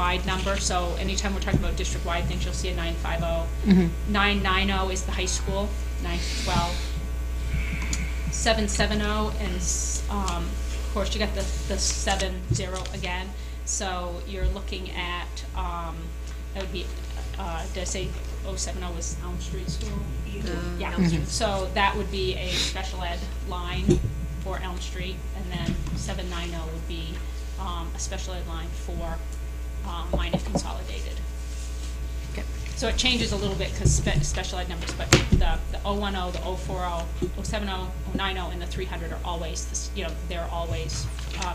wide number, so anytime we're talking about district-wide things, you'll see a 950. 990 is the high school, 9 to 12. 770, and of course you got the 70 again, so you're looking at, that would be, did I say 070 was Elm Street School? Yeah, so that would be a special ed line for Elm Street, and then 790 would be a special ed line for Minot Consolidated. Okay. So it changes a little bit because special ed numbers, but the 010, the 040, 070, 090, and the 300 are always, they're always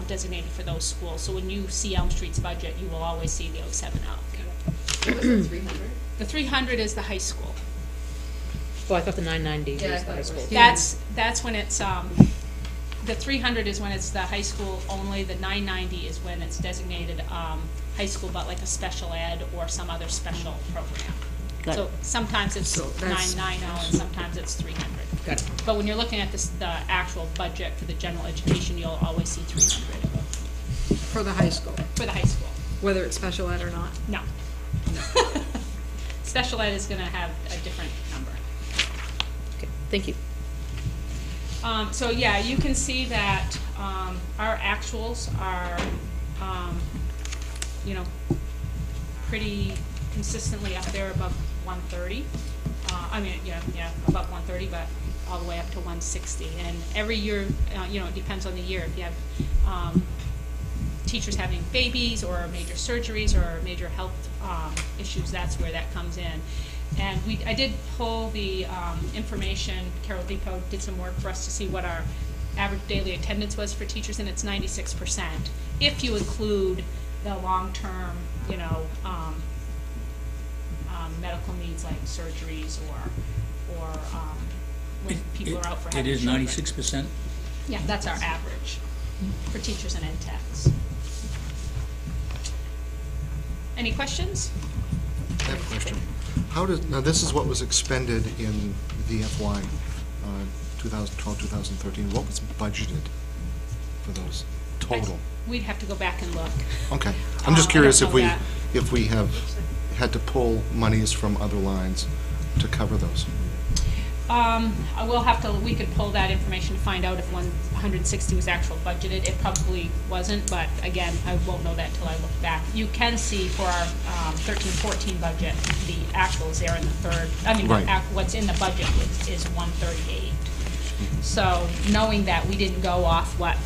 designated for those schools. So when you see Elm Street's budget, you will always see the 070. What was the 300? The 300 is the high school. Well, I thought the 990 was Yeah, the high school. That's when it's, the 300 is when it's the high school only. The 990 is when it's designated high school, but like a special ed or some other special program. Got So it. sometimes it's So that's- 990 and sometimes it's 300. Got it. But when you're looking at this, the actual budget for the general education, you'll always see 300 For the high school, for the high school. whether it's special ed or not. No. Special ed is going to have a different number. Okay, thank you. So yeah, you can see that our actuals are, pretty consistently up there above 130. Above 130, but all the way up to 160. And every year, it depends on the year. If you have teachers having babies or major surgeries or major health issues, that's where that comes in. And I did pull the information. Carol Depot did some work for us to see what our average daily attendance was for teachers, and it's 96%. If you include the long-term, medical needs like surgeries or when people are out for having It is children. 96%? Yeah, that's our average for teachers and ed techs. Any questions? I have a question. Now this is what was expended in the FY 2012, 2013. What was budgeted for those total? We'd have to go back and look. Okay. I'm just I curious don't if know we, that. if we have had to pull monies from other lines to cover those. We could pull that information to find out if 160 was actual budgeted. It probably wasn't, but again, I won't know that until I look back. You can see for our 13-14 budget, the actuals there in the third, Right. what's in the budget is 138. So knowing that we didn't go off what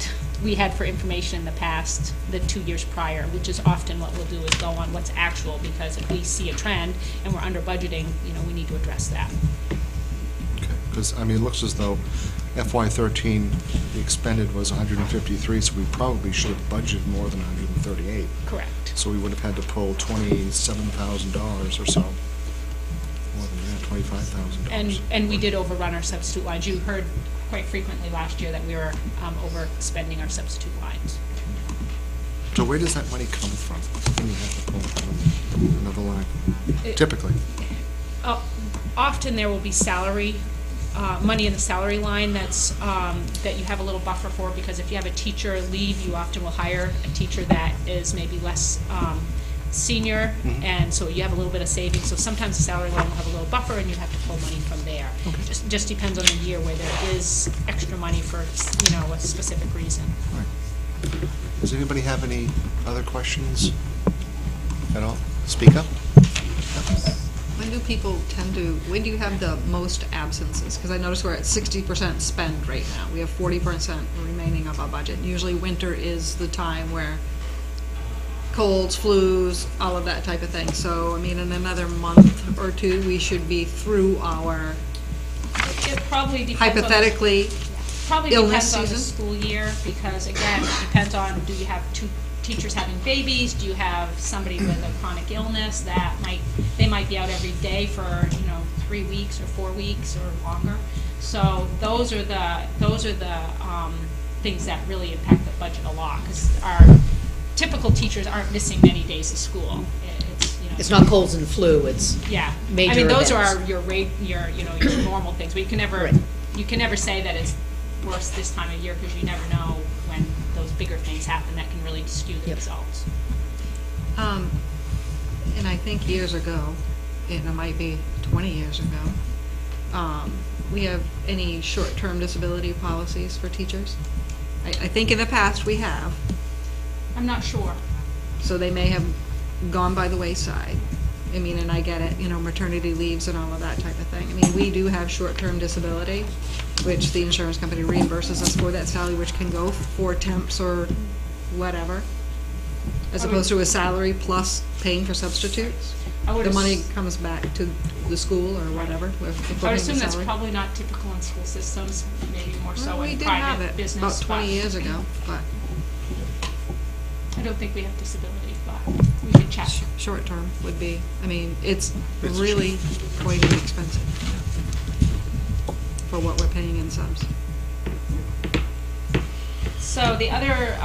we had for information in the past, the 2 years prior, which is often what we'll do is go on what's actual, because if we see a trend and we're under budgeting, we need to address that. Okay. Because, it looks as though FY 13, the expended was 153, so we probably should have budgeted more than 138. Correct. So we would have had to pull $27,000 or so. More than that, $25,000. And we did overrun our substitute lines. You heard quite frequently last year that we were overspending our substitute lines. So where does that money come from when you have to pull from another line? Typically. Often there will be salary, money in the salary line that's, that you have a little buffer for, because if you have a teacher leave, you often will hire a teacher that is maybe less senior, and so you have a little bit of savings. So sometimes the salary line will have a little buffer, and you have to pull money from there. Okay. Just depends on the year where there is extra money for a specific reason. Right. Does anybody have any other questions at all? Speak up. When do you have the most absences? Because I notice we're at 60% spend right now. We have 40% remaining of our budget. Usually winter is the time where colds, flus, all of that type of thing. So, in another month or two, we should be through our, It probably depends hypothetically, Probably illness depends on the season? school year, because again, it depends on, do you have two teachers having babies? Do you have somebody with a chronic illness that they might be out every day for 3 weeks or 4 weeks or longer? So those are the things that really impact the budget a lot, because our typical teachers aren't missing many days of school. It's not colds and flu, it's Yeah, major those events. are your normal things. But you can never Right. you can never say that it's worse this time of year, because you never know when those bigger things happen that can really skew the Yep. results. And I think years ago, and it might be 20 years ago, we have any short-term disability policies for teachers? I think in the past we have, I'm not sure. so they may have gone by the wayside. I mean, and I get it, maternity leaves and all of that type of thing. I mean, we do have short-term disability, which the insurance company reimburses us for that salary, which can go for temps or whatever, as opposed to a salary plus paying for substitutes. The money comes back to the school or whatever. If we're I would paying the assume that's salary. probably not typical in school systems, maybe more so Well, we in did have private it business. about 20 but years ago, but I don't think we have disability, but we could check. short-term would be, I mean, it's really quite inexpensive for what we're paying in subs. So the other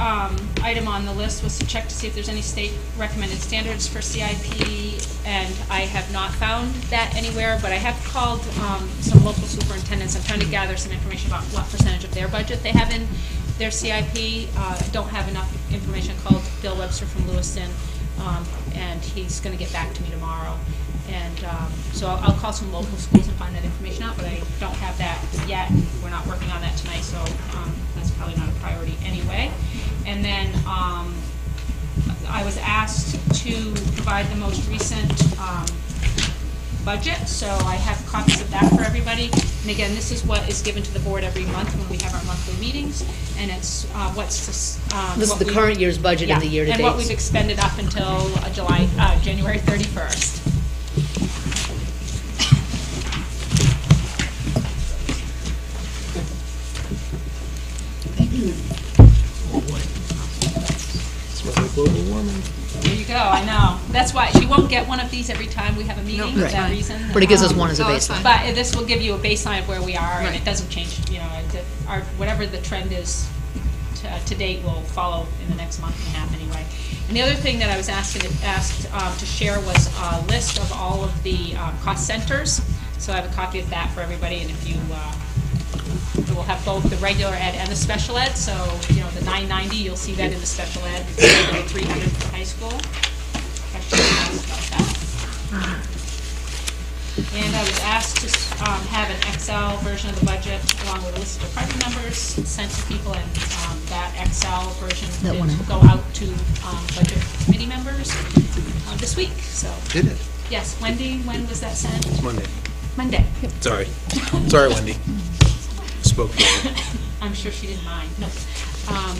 item on the list was to check to see if there's any state recommended standards for CIP, and I have not found that anywhere, but I have called some local superintendents. I'm trying to gather some information about what percentage of their budget they have in their CIP. I don't have enough information. I called Bill Webster from Lewiston, and he's going to get back to me tomorrow. And so I'll call some local schools and find that information out, but I don't have that yet. We're not working on that tonight, so that's probably not a priority anyway. And then I was asked to provide the most recent budget, so I have copies of that for everybody. And again, this is what is given to the board every month when we have our monthly meetings, and it's This is the current year's budget and the year-to-date. and what we've expended up until January 31st. Global warming. There you go, I know. That's why, she won't get one of these every time we have a meeting, for that's that fine. reason. But it gives us one as a Oh, that's baseline. fine. But this will give you a baseline of where we are, and Right. it doesn't change, whatever the trend is to date will follow in the next month and a half anyway. And the other thing that I was asked to share was a list of all of the cost centers. So I have a copy of that for everybody, and if you, it will have both the regular ed and the special ed. So, the 990, you'll see that in the special ed, the 300 for high school. Questions about that? And I was asked to have an Excel version of the budget along with a list of department numbers sent to people, and that Excel version That one did out. go out to budget committee members this week. So, Did it? yes, Wendy, when was that sent? It's Monday. Monday. Sorry. Sorry, Wendy. Spoke for you. I'm sure she didn't mind. No.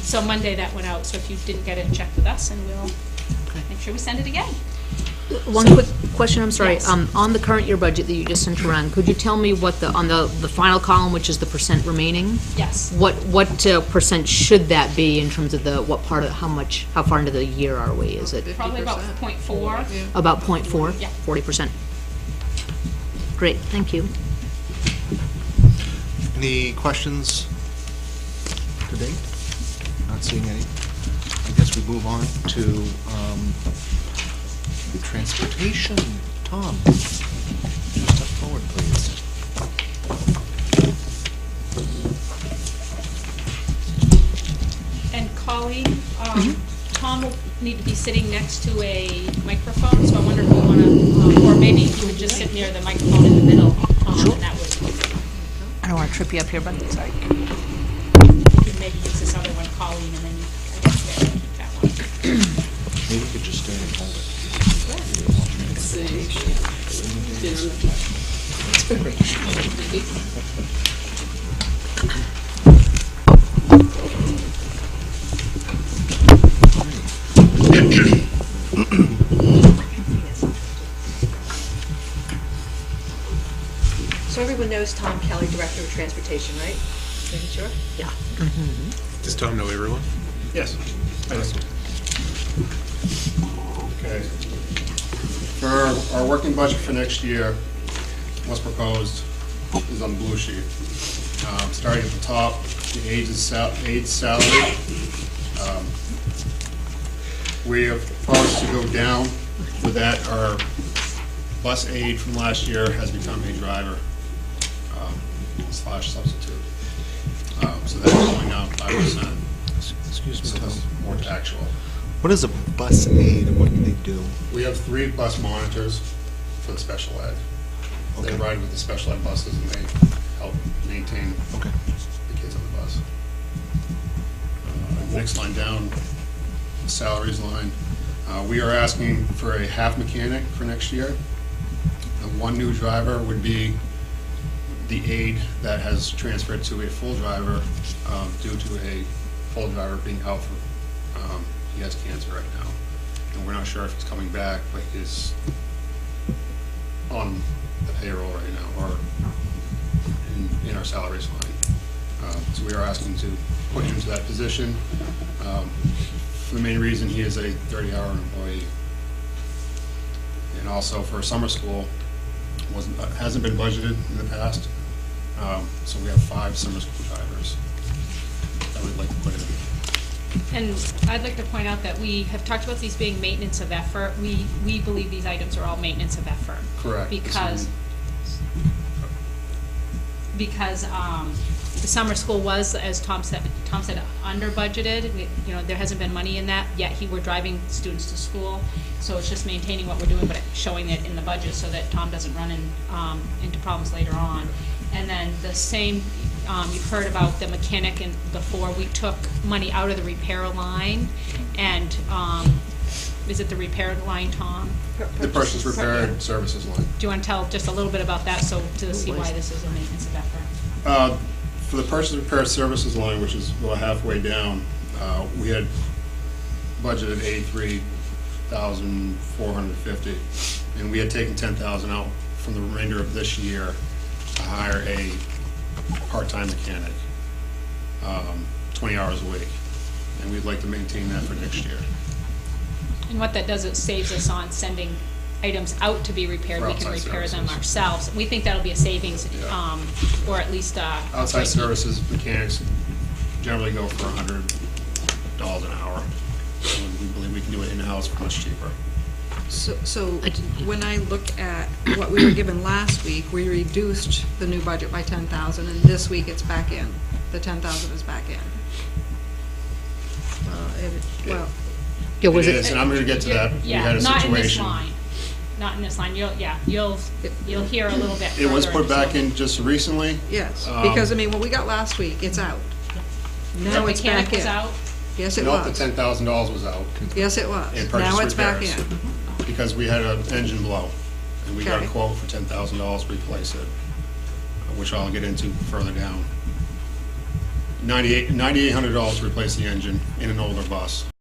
So Monday that went out. So if you didn't get it, check with us, and we'll make sure we send it again. One quick question, I'm sorry. Yes. On the current year budget that you just sent around, could you tell me what on the final column, which is the percent remaining, Yes. what percent should that be in terms of how far into the year are we? Is it Probably about 0.4. Yeah. about 0.4? Yeah. 40%. Great, thank you. Any questions to date? Not seeing any. I guess we move on to transportation. Tom, step forward, please. And Colleen, Tom will need to be sitting next to a microphone, so I wonder if you want to, or maybe you would just sit near the microphone in the middle, and that would, I don't want to trip you up here, but sorry. you could maybe use this other one, Colleen, and then I guess we have to keep that one. Maybe we could just stand and hold it. So everyone knows Tom Kelly, Director of Transportation, right? Making sure? Yeah. Does Tom know everyone? Yes. Okay. For our working budget for next year, what's proposed is on the blue sheet. Starting at the top, the aide's salary. We have proposed to go down with that. Our bus aide from last year has become a driver slash substitute. So that's going down 5%. Excuse me, So Tom. this is more to actual. What is a bus aid and what do they do? We have 3 bus monitors for the special ed. They Okay. ride with the special ed buses and they help maintain Okay. the kids on the bus. Next line down, salaries line. We are asking for a half mechanic for next year. And 1 new driver would be the aide that has transferred to a full driver due to a full driver being out for, he has cancer right now. And we're not sure if he's coming back, but he's on the payroll right now, or in our salaries line. So we are asking to put him into that position. For the main reason, he is a 30-hour employee. And also for summer school, hasn't been budgeted in the past. So we have 5 summer school drivers that we'd like to put in. And I'd like to point out that we have talked about these being maintenance of effort. We believe these items are all maintenance of effort. Correct. Because the summer school was, as Tom said, under budgeted. There hasn't been money in that, yet we're driving students to school. So it's just maintaining what we're doing, but showing it in the budget so that Tom doesn't run into problems later on. And then the same, you've heard about the mechanic and before, we took money out of the repair line. And is it the repair line, Tom? The purchase, repair, and services line. Do you want to tell just a little bit about that, so to see why this is a maintenance of effort? For the purchase, repair, services line, which is about halfway down, we had budgeted $83,450, and we had taken $10,000 out from the remainder of this year to hire a part-time mechanic, 20 hours a week, and we'd like to maintain that for next year. And what that does, it saves us on sending items out to be repaired. For We can outside repair them services. ourselves. We think that'll be a savings, Yeah. or at least Outside services, mechanics generally go for $100 an hour, and we believe we can do it in-house for much cheaper. So when I look at what we were given last week, we reduced the new budget by 10,000, and this week it's back in. The 10,000 is back in. Well, Yeah, was It is, it, and I'm gonna get to that. We Yeah, had a not in this situation. line. Not in this line. You'll hear a little bit It was further put back into in just recently. yes, because, I mean, what we got last week, it's out. Now The it's mechanic back was in. out. Yes, it Nope, the was. $10,000 was out. Yes, it was. And purchase Now it's back repairs. in. Because we had an engine blow, and we got a Okay. quote for $10,000 to replace it, which I'll get into further down. $9,800 to replace the engine in an older bus.